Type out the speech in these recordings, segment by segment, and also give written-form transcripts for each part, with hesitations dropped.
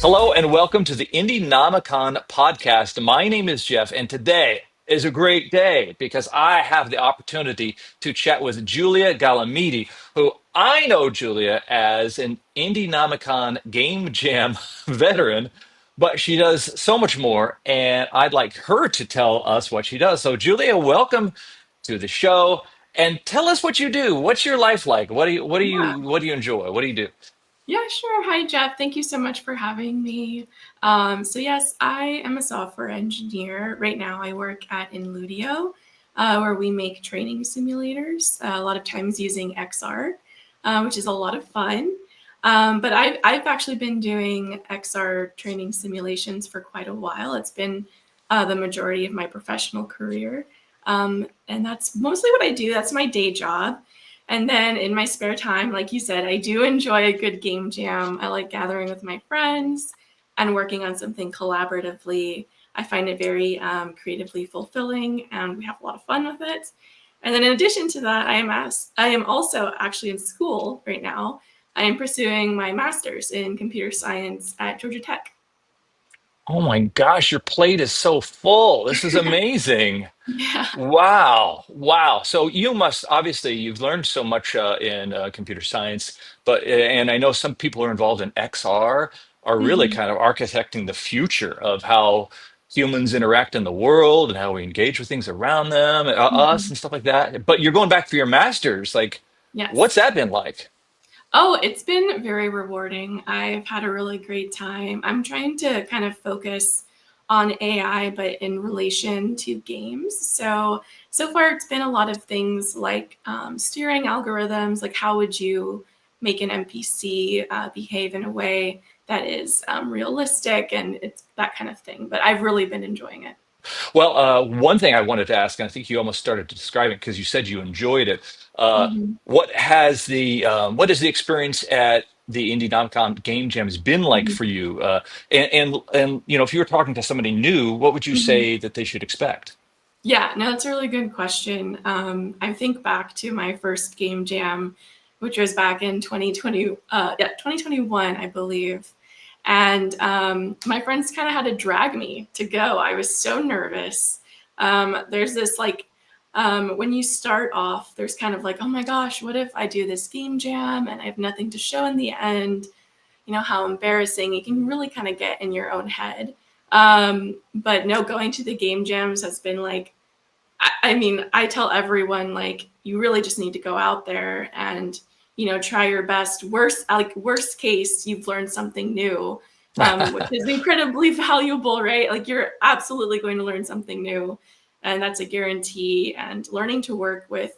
Hello and welcome to the Indienomicon podcast. My name is Jeff, and today is a great day because I have the opportunity to chat with Julia Galimidi, who I know Julia as an Indienomicon Game Jam veteran, but she does so much more, and I'd like her to tell us what she does. So, Julia, welcome to the show, and tell us what you do. What's your life like? Yeah. What do you enjoy? What do you do? Yeah, sure. Hi, Jeff. Thank you so much for having me. Yes, I am a software engineer. Right now, I work at Inludio, where we make training simulators, a lot of times using XR, which is a lot of fun. But I've actually been doing XR training simulations for quite a while. It's been the majority of my professional career. And that's mostly what I do. That's my day job. And then in my spare time, like you said, I do enjoy a good game jam. I like gathering with my friends and working on something collaboratively. I find it very creatively fulfilling, and we have a lot of fun with it. And then in addition to that, I am also actually in school right now. I am pursuing my master's in computer science at Georgia Tech. Oh my gosh, your plate is so full. This is amazing. Yeah. Wow. Wow. So you must obviously you've learned so much in computer science, but and I know some people are involved in XR are really Mhm. kind of architecting the future of how humans interact in the world and how we engage with things around them, us Mhm. and stuff like that. But you're going back for your master's. Like, what's Yes. that been like? Oh, it's been very rewarding. I've had a really great time. I'm trying to kind of focus on AI, but in relation to games. So far it's been a lot of things like steering algorithms, like how would you make an NPC behave in a way that is realistic, and it's that kind of thing. But I've really been enjoying it. Well, one thing I wanted to ask, and I think you almost started to describe it because you said you enjoyed it. Mhm. What has the experience at the Indie Game Jams been like Mhm. for you? And if you were talking to somebody new, what would you Mhm. say that they should expect? Yeah, no, that's a really good question. I think back to my first game jam, which was back in 2020, 2021, I believe. And my friends kind of had to drag me to go. I was so nervous. There's this when you start off, there's kind of like, oh my gosh, what if I do this game jam and I have nothing to show in the end? You know, how embarrassing. You can really kind of get in your own head. But no, going to the game jams has been like, I mean, I tell everyone like you really just need to go out there and try your best. Worst case, you've learned something new, which is incredibly valuable, right? Like you're absolutely going to learn something new, and that's a guarantee. And learning to work with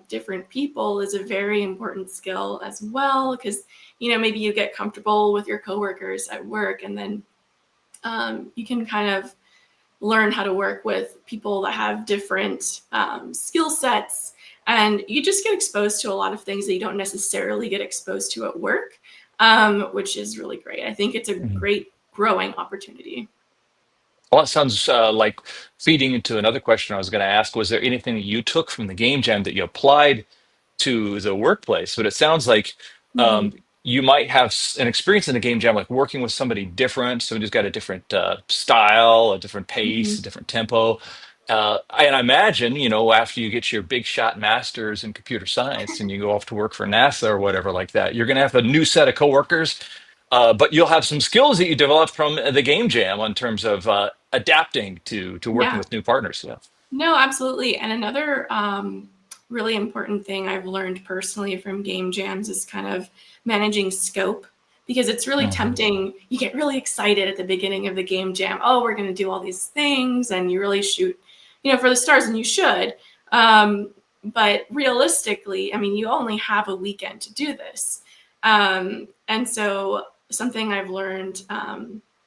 different people is a very important skill as well, because maybe you get comfortable with your coworkers at work, and then you can kind of learn how to work with people that have different skill sets, and you just get exposed to a lot of things that you don't necessarily get exposed to at work, which is really great. I think it's a great growing opportunity. Well, it sounds like feeding into another question I was going to ask. Was there anything that you took from the game jam that you applied to the workplace? But it sounds like Mhm. um, you might have an experience in the game jam, like working with somebody different, somebody who's got a different style, a different pace, a Mhm. different tempo. And I imagine, after you get your big shot masters in computer science and you go off to work for NASA or whatever like that, you're going to have a new set of coworkers, but you'll have some skills that you developed from the game jam in terms of adapting to working Yeah. with new partners. Yeah. No, absolutely. And another really important thing I've learned personally from game jams is kind of managing scope, because it's really Mhm. tempting. You get really excited at the beginning of the game jam. Oh, we're going to do all these things, and you really shoot, for the stars, and you should. But realistically, I mean, you only have a weekend to do this. And so something I've learned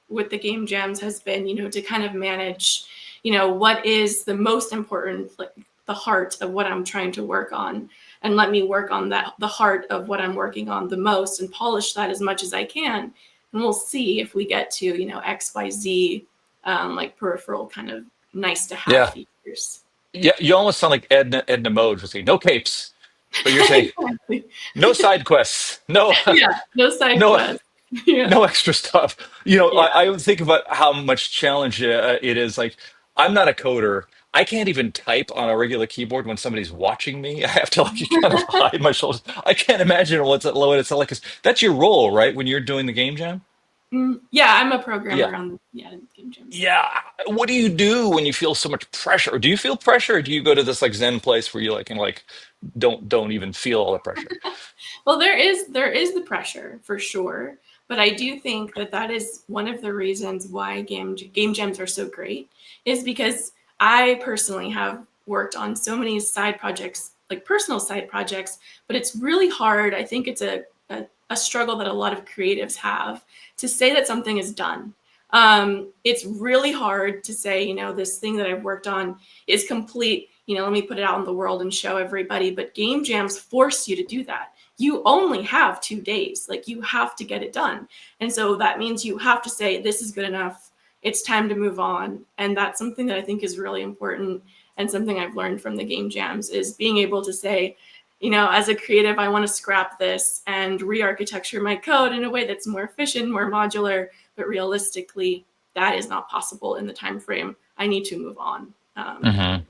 with the game jams has been, to kind of manage what is the most important, like the heart of what I'm trying to work on, and let me work on that, the heart of what I'm working on the most, and polish that as much as I can. And we'll see if we get to, XYZ, like peripheral kind of nice to have Yeah. features. Yeah. You almost sound like Edna Mode with saying no capes, but you're saying Exactly. no side quests, no, Yeah, no side no, quests. Yeah. no extra stuff. You know, Yeah. I would think about how much challenge it is. Like, I'm not a coder. I can't even type on a regular keyboard when somebody's watching me. I have to like kind of hide my shoulders. I can't imagine what it's like. 'Cause that's your role, right? When you're doing the game jam. Yeah, I'm a Yeah. programmer on Game Jam side. Yeah. What do you do when you feel so much pressure? Or do you feel pressure, or do you go to this like Zen place where you like and like don't even feel all the pressure? Well, there is the pressure for sure, but I do think that that is one of the reasons why game jams are so great, is because I personally have worked on so many side projects, like personal side projects, but it's really hard. I think it's a struggle that a lot of creatives have to say that something is done. It's really hard to say, this thing that I've worked on is complete. Let me put it out in the world and show everybody. But game jams force you to do that. You only have 2 days. Like, you have to get it done. And so that means you have to say, this is good enough. It's time to move on. And that's something that I think is really important, and something I've learned from the game jams is being able to say, as a creative, I want to scrap this and re-architecture my code in a way that's more efficient, more modular, but realistically, that is not possible in the time frame. I need to move on. Hmm.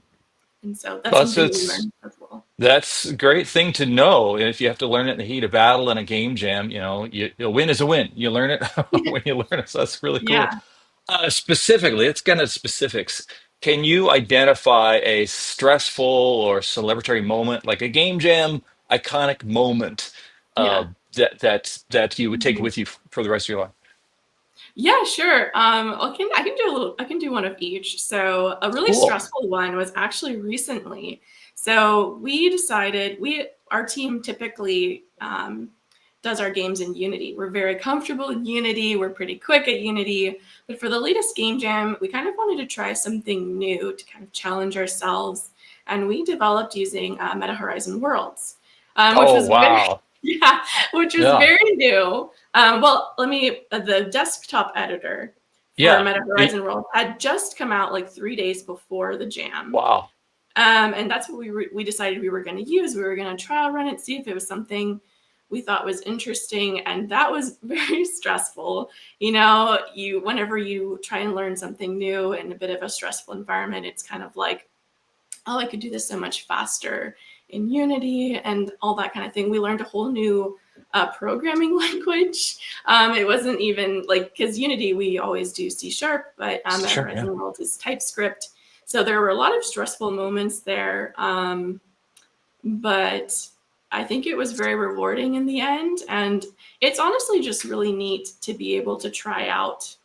And so that's Plus, something we it's learned as well. that's a great thing to know. And if you have to learn it in the heat of battle in a game jam, a win is a win. You learn it when you learn it. So that's really cool. Yeah, Specifically, let's get into specifics. Can you identify a stressful or celebratory moment, like a game jam iconic moment, uh, yeah. that you would take Mhm. with you for the rest of your life? Yeah, sure. I can do one of each. So a really Cool. stressful one was actually recently. So we decided our team typically does our games in Unity. We're very comfortable in Unity. We're pretty quick at Unity. But for the latest game jam, we kind of wanted to try something new to kind of challenge ourselves, and we developed using Meta Horizon Worlds, which Oh was very wow. yeah, which was Yeah. very new. Well, the desktop editor for Yeah. Meta Horizon World had just come out like 3 days before the jam. Wow. And that's what we decided we were going to use. We were going to trial run it, see if it was something we thought was interesting. And that was very stressful. Whenever you try and learn something new in a bit of a stressful environment, it's kind of like, oh, I could do this so much faster in Unity and all that kind of thing. We learned a whole new programming language. It wasn't even like, because Unity, we always do C sharp, but at Sure. Yeah. Horizon World is TypeScript. So there were a lot of stressful moments there. But I think it was very rewarding in the end. And it's honestly just really neat to be able to try out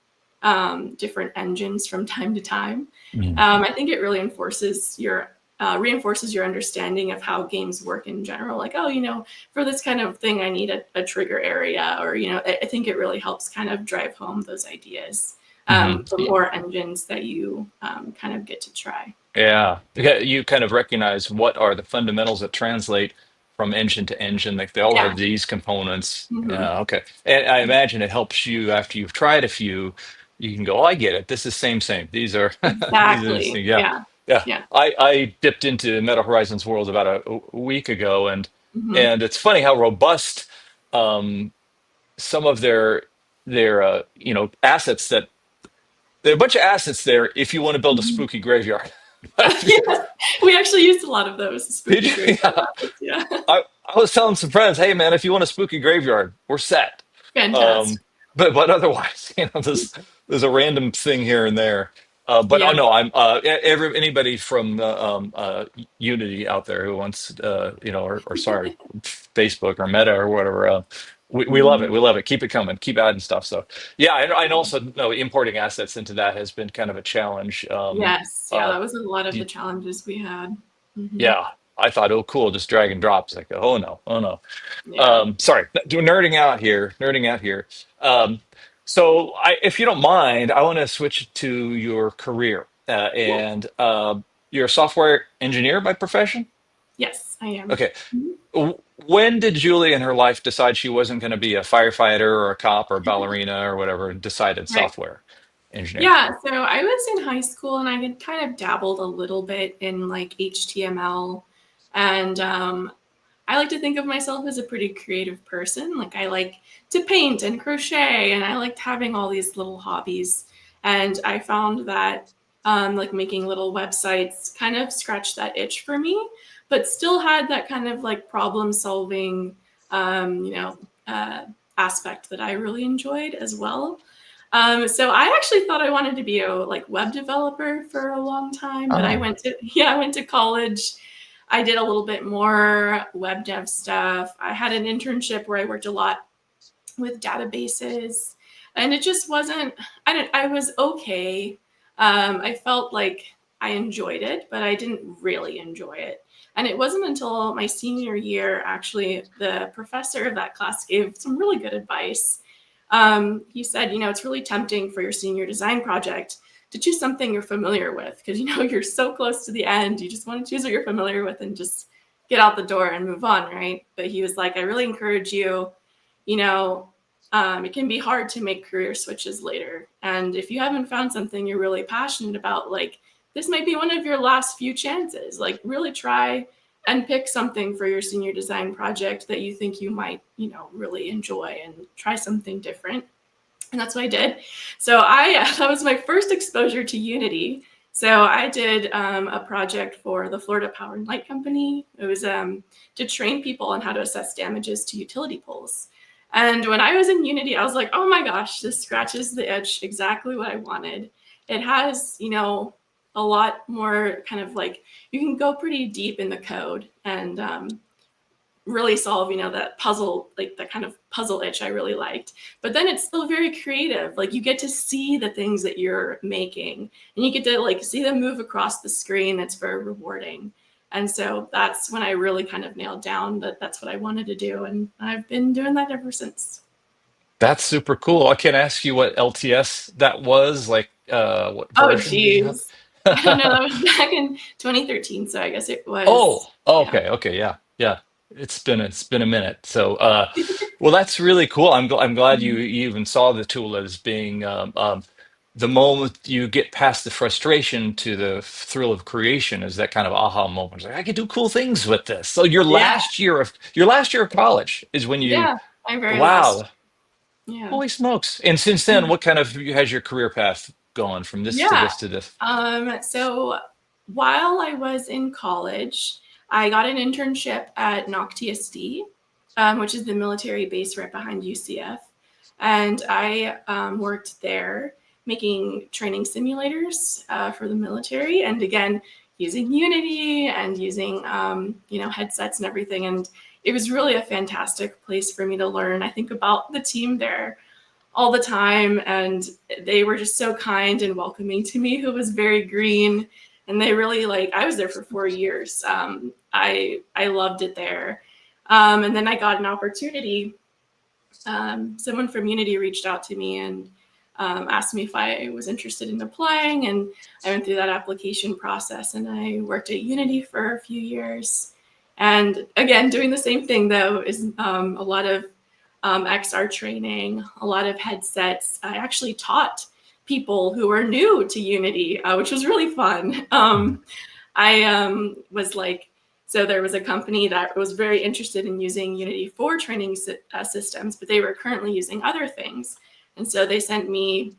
different engines from time to time. Mm. I think it really reinforces your understanding of how games work in general. Like, oh, for this kind of thing, I need a trigger area, or I think it really helps kind of drive home those ideas. Hmm. The more engines that you kind of get to try. Yeah, you kind of recognize what are the fundamentals that translate from engine to engine. Like they all Yeah. have these components. Hmm. Yeah, okay. And I imagine it helps you after you've tried a few. You can go, oh, I get it. This is same. These are these are Exactly. things. Yeah, Yeah. yeah. Yeah. I dipped into Meta Horizons World about a week ago, and Hmm. and it's funny how robust um, some of their assets that there are a bunch of assets there if you want to build a Hmm. spooky graveyard. But Yeah. We actually used a lot of those did spooky you? graveyard Yeah. rapids. Yeah. I was telling some friends, hey man, if you want a spooky graveyard, we're set. Fantastic. Um, but otherwise, there's a random thing here and there. But oh Yeah. no, I'm anybody from Unity out there who wants or sorry, Facebook or Meta or whatever. We love it. Hmm. We love it. Keep it coming. Keep adding stuff. So yeah, I also know importing assets into that has been kind of a challenge. Yes. Yeah. Uh, That was a lot of the challenges we had. Hmm. yeah, I thought, oh, cool, just drag and drop. It's like, oh no, oh no. Yeah. Sorry, nerding out here, nerding out here. Um, if you don't mind, I want to switch to your career. Yeah. And You're a software engineer by profession? Yes, I am. Okay. Mhm. When did Julie in her life decide she wasn't going to be a firefighter or a cop or a ballerina or whatever and decided Right. software engineering? Yeah. So I was in high school, and I had kind of dabbled a little bit in like HTML, and I like to think of myself as a pretty creative person. Like I like to paint and crochet, and I liked having all these little hobbies. And I found that like making little websites kind of scratched that itch for me, but still had that kind of like problem solving, um, you know, uh, aspect that I really enjoyed as well. So I actually thought I wanted to be a like web developer for a long time, but I Oh, went to I went to college. I did a little bit more web dev stuff. I had an internship where I worked a lot with databases, and it just wasn't. I was okay. I felt like I enjoyed it, but I didn't really enjoy it. And it wasn't until my senior year, actually, the professor of that class gave some really good advice. He said, it's really tempting for your senior design project to choose something you're familiar with because, you're so close to the end. You just want to choose what you're familiar with and just get out the door and move on, right? But he was like, I really encourage you, you know, it can be hard to make career switches later. And if you haven't found something you're really passionate about, like this might be one of your last few chances. Like really try and pick something for your senior design project that you think you might, really enjoy and try something different. And that's what I did. So that was my first exposure to Unity. So I did a project for the Florida Power and Light Company. It was to train people on how to assess damages to utility poles. And when I was in Unity, I was like, oh my gosh, this scratches the itch, exactly what I wanted. It has, a lot more kind of like, you can go pretty deep in the code and really solve, that puzzle, like that kind of puzzle itch I really liked. But then it's still very creative. Like you get to see the things that you're making and you get to like see them move across the screen. That's very rewarding. And so that's when I really kind of nailed down that that's what I wanted to do. And I've been doing that ever since. that's super cool. I can ask you what LTS that was, like what Oh, version did you have? geez. I don't know. That was back in 2013. So I guess it was, Oh, yeah. okay, okay, yeah, yeah. It's been a minute. So, well, that's really cool. I'm glad you even saw the tool as being the moment you get past the frustration to the thrill of creation is that kind of aha moment. It's like I could do cool things with this. So Yeah. your last year of college is when you, Yeah. My very wow, last. Yeah. holy smokes. And since then, what kind of has your career path gone from this to Yeah. this to this? So while I was in college, I got an internship at NOC which is the military base right behind UCF. And I worked there making training simulators for the military. And again, using Unity and using, headsets and everything. And it was really a fantastic place for me to learn. I think about the team there all the time, and they were just so kind and welcoming to me, who was very green, and they really like I was there for 4 years. I loved it there. And then I got an opportunity. Someone from Unity reached out to me and asked me if I was interested in applying, and I went through that application process, and I worked at Unity for a few years. And again, doing the same thing though is a lot of XR training, a lot of headsets. I actually taught people who were new to Unity, which was really fun. I was like, so there was a company that was very interested in using Unity for training systems, but they were currently using other things. And so they sent me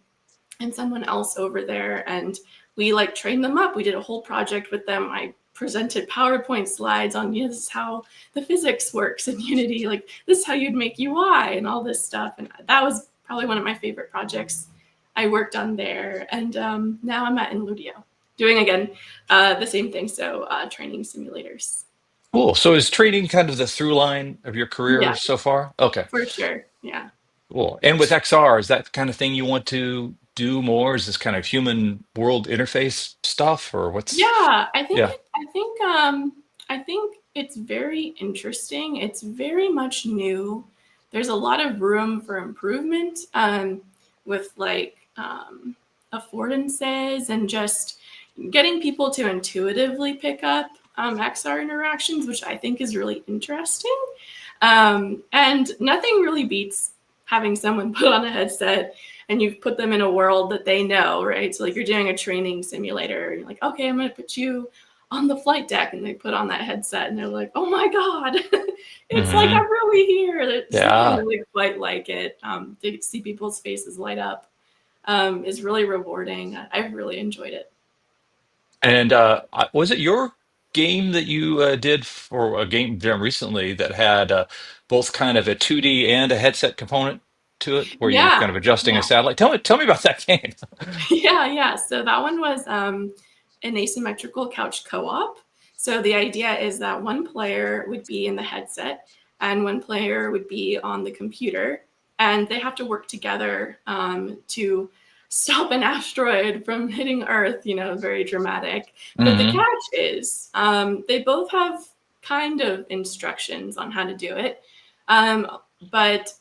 and someone else over there, and we like trained them up. We did a whole project with them. I presented PowerPoint slides on, this is how the physics works in Unity, like this is how you'd make UI and all this stuff. And that was probably one of my favorite projects I worked on there. And now I'm at Inludio doing again the same thing. So training simulators. Cool. So is trading kind of the through line of your career Yeah, so far? Okay, for sure. Yeah. cool. And with XR, is that the kind of thing you want to do more? Is this kind of human world interface stuff, or what's? Yeah, Yeah. I think it's very interesting. It's very much new. There's a lot of room for improvement with like affordances and just getting people to intuitively pick up XR interactions, which I think is really interesting. And nothing really beats having someone put on a headset and you've put them in a world that they know, right? So like you're doing a training simulator and you're like, okay, I'm going to put you on the flight deck, and they put on that headset and they're like, oh my God, it's like Hmm. I'm really here. There's nothing Yeah. really quite like it. To see people's faces light up is really rewarding. I've really enjoyed it. And was it your game that you did for a game jam recently that had both kind of a 2D and a headset component to it, where you were Yeah, kind of adjusting a yeah. satellite? Tell me about that game. Yeah. So that one was an asymmetrical couch co-op. So the idea is that one player would be in the headset and one player would be on the computer, and they have to work together to stop an asteroid from hitting Earth. Very dramatic. But the Hmm. catch is they both have kind of instructions on how to do it, but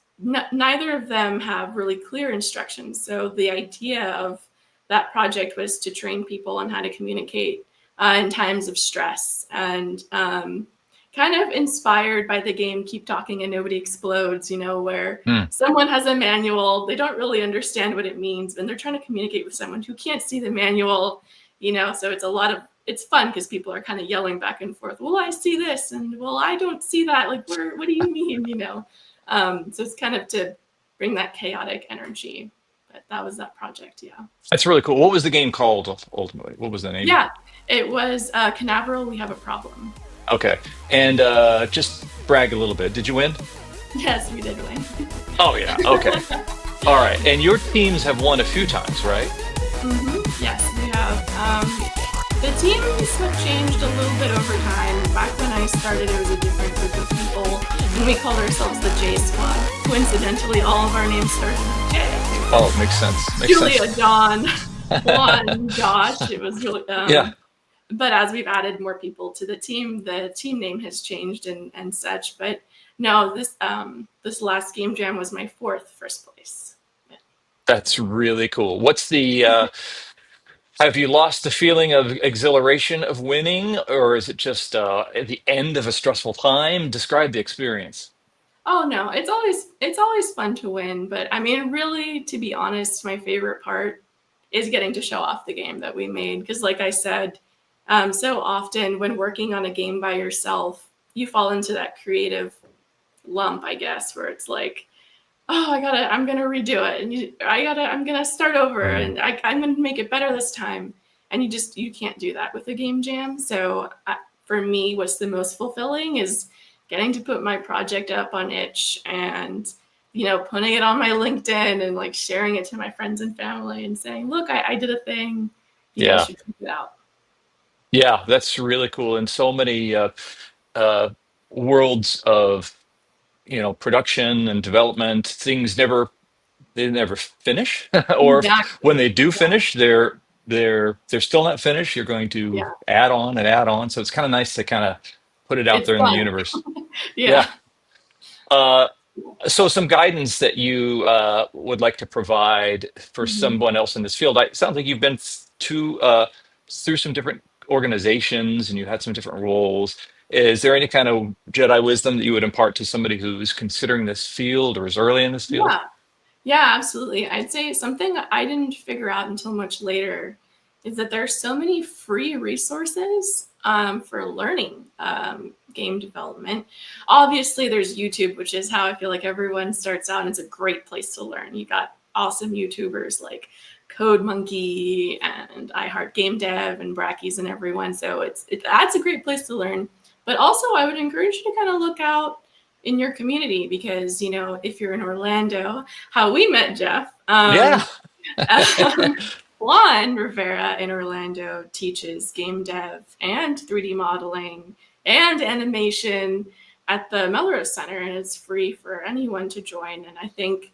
neither of them have really clear instructions. So the idea of that project was to train people on how to communicate in times of stress, and kind of inspired by the game Keep Talking and Nobody Explodes, where Mm. someone has a manual, they don't really understand what it means, and they're trying to communicate with someone who can't see the manual, so it's fun because people are kind of yelling back and forth. Well, I see this, and well, I don't see that. Like, what do you mean? So it's kind of to bring that chaotic energy. But that was that project, yeah. That's really cool. What was the game called ultimately? What was the name? Yeah, it was Canaveral, We Have a Problem. Okay. And just brag a little bit. Did you win? Yes, we did win. Oh yeah. Okay. All right. And your teams have won a few times, right? Yes, we have. The teams have changed a little bit over time. Back when I started, it was a different group of people, and we called ourselves the J Squad. Coincidentally, all of our names started with J. It Oh, was makes sense. Makes Julia, sense. John, Juan, Josh. It was really. Yeah. But as we've added more people to the team name has changed and such. But no, this last game jam was my first place. That's really cool. What's the have you lost the feeling of exhilaration of winning, or is it just at the end of a stressful time? Describe the experience. Oh no, it's always fun to win, but I mean, really, to be honest, my favorite part is getting to show off the game that we made. Because, like I said, so often when working on a game by yourself, you fall into that creative lump, I guess, where it's like, oh, I'm gonna redo it, and I'm gonna start over, Mm. and I'm gonna make it better this time, and you can't do that with a game jam. So for me, what's the most fulfilling is getting to put my project up on itch, and putting it on my LinkedIn, and like sharing it to my friends and family and saying, look, I did a thing, you guys Yeah. should check it out. Yeah, that's really cool. And so many uh, worlds of production and development, things never finish, or when Exactly. they do Yeah. finish, they're still not finished. You're going to Yeah, add on and add on. So it's kind of nice to kind of put it out it's there in the fun. universe. Yeah. Yeah. Uh, so some guidance that you would like to provide for Mhm. someone else in this field. It sounds like you've been through some different organizations and you had some different roles. Is there any kind of Jedi wisdom that you would impart to somebody who's considering this field or is early in this field? Yeah. Yeah, absolutely. I'd say something I didn't figure out until much later is that there's so many free resources for learning game development. Obviously, there's YouTube, which is how I feel like everyone starts out, and it's a great place to learn. You got awesome YouTubers like Code Monkey and I Heart Game Dev and Brackies and everyone. So that's a great place to learn. But also, I would encourage you to kind of look out in your community because if you're in Orlando, how we met Jeff. Yeah. Juan Rivera in Orlando teaches game dev and 3D modeling and animation at the Melrose Center, and it's free for anyone to join. And I think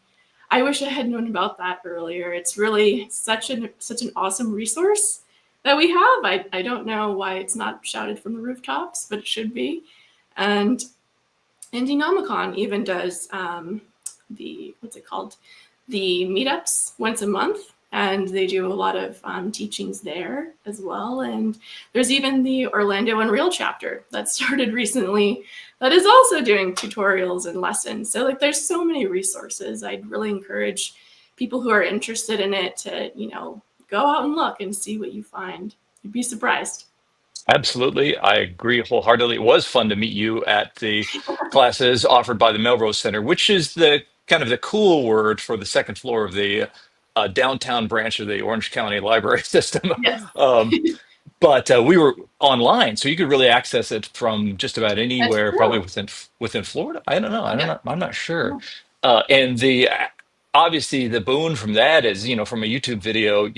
I wish I had known about that earlier. It's really such an awesome resource that we have. I don't know why it's not shouted from the rooftops, but it should be. And Indienomicon even does the what's it called, the meetups once a month, and they do a lot of teachings there as well. And there's even the Orlando Unreal chapter that started recently that is also doing tutorials and lessons. So like, there's so many resources. I'd really encourage people who are interested in it to go out and look and see what you find. You'd be surprised. Absolutely. I agree wholeheartedly. It was fun to meet you at the classes offered by the Melrose Center, which is the kind of the cool word for the second floor of the downtown branch of the Orange County Library System. Yes. Um, but we were online, so you could really access it from just about That's anywhere, probably true. within Florida. I don't know. I don't Yeah. know. I'm not sure. Yeah. And the obviously the boon from that is, from a YouTube video,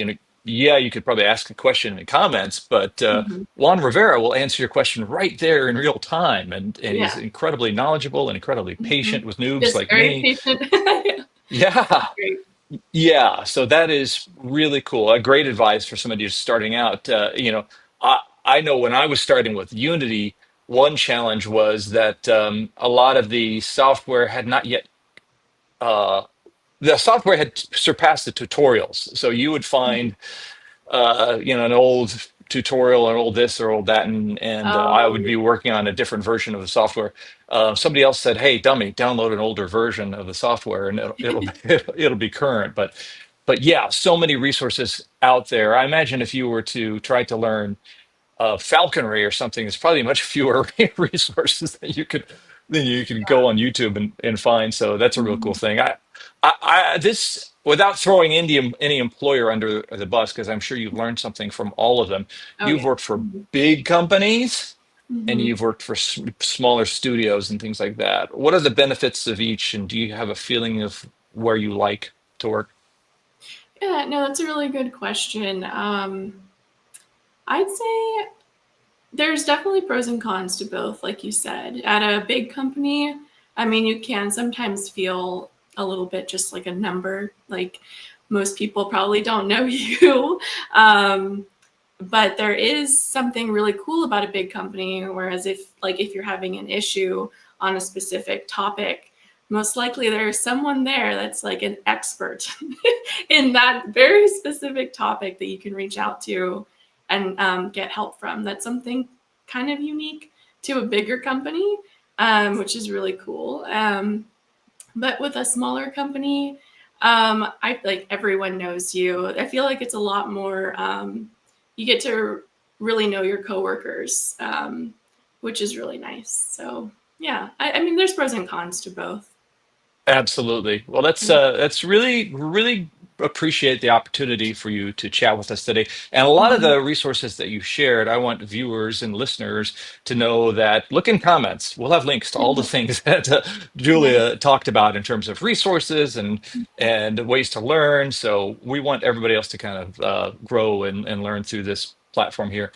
yeah, you could probably ask a question in the comments, but Mhm. Juan Rivera will answer your question right there in real time, and he's Yeah. incredibly knowledgeable and incredibly patient Mhm. with noobs Just like very me. patient. Yeah. Yeah. That's great. Yeah, so that is really cool. A great advice for somebody who's starting out. I know when I was starting with Unity, one challenge was that a lot of uh, the software had surpassed the tutorials. So you would Mhm. find, an old tutorial or old this or old that, and I Oh, would be working on a different version of the software. Somebody else said, "Hey, dummy, download an older version of the software, and it'll be current." But yeah, so many resources out there. I imagine if you were to try to learn falconry or something, there's probably much fewer resources that you could go on YouTube and find. So that's a real cool mhm. thing. This without throwing any employer under the bus, because I'm sure you've learned something from all of them. Oh, You've yeah. worked for Mhm. big companies and Mhm. you've worked for smaller studios and things like that. What are the benefits of each, and do you have a feeling of where you like to work? Yeah, no, that's a really good question. I'd say there's definitely pros and cons to both, like you said. At a big company, I mean, you can sometimes feel a little bit just like a number, like most people probably don't know you. Um, but there is something really cool about a big company, whereas if you're having an issue on a specific topic, most likely there's someone there that's like an expert in that very specific topic that you can reach out to and get help from. That's something kind of unique to a bigger company, which is really cool. But with a smaller company, I like everyone knows you. I feel like it's a lot more. You get to really know your coworkers, which is really nice. So yeah, I mean, there's pros and cons to both. Absolutely. Well, Yeah. that's really really appreciate the opportunity for you to chat with us today. And a lot of Mhm. the resources that you shared, I want viewers and listeners to know that look in comments. We'll have links to all the things that Nice. Julia talked about in terms of resources and ways to learn. So we want everybody else to kind of grow and learn through this platform here.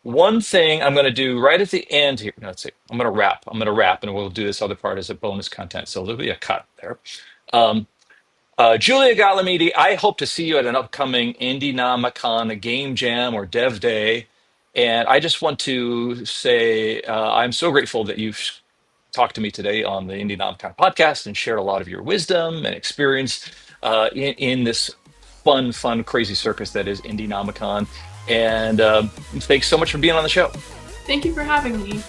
One thing I'm going to do right at the end here. No, let's see. I'm going to wrap. I'm going to wrap, and we'll do this other part as a bonus content. So there'll be a cut there. Um, Julia Galimidi, I hope to see you at an upcoming Indienomicon Game Jam or Dev Day. And I just want to say I'm so grateful that you've talked to me today on the Indienomicon podcast and shared a lot of your wisdom and experience in this fun, crazy circus that is Indienomicon. And thanks so much for being on the show. Thank you for having me.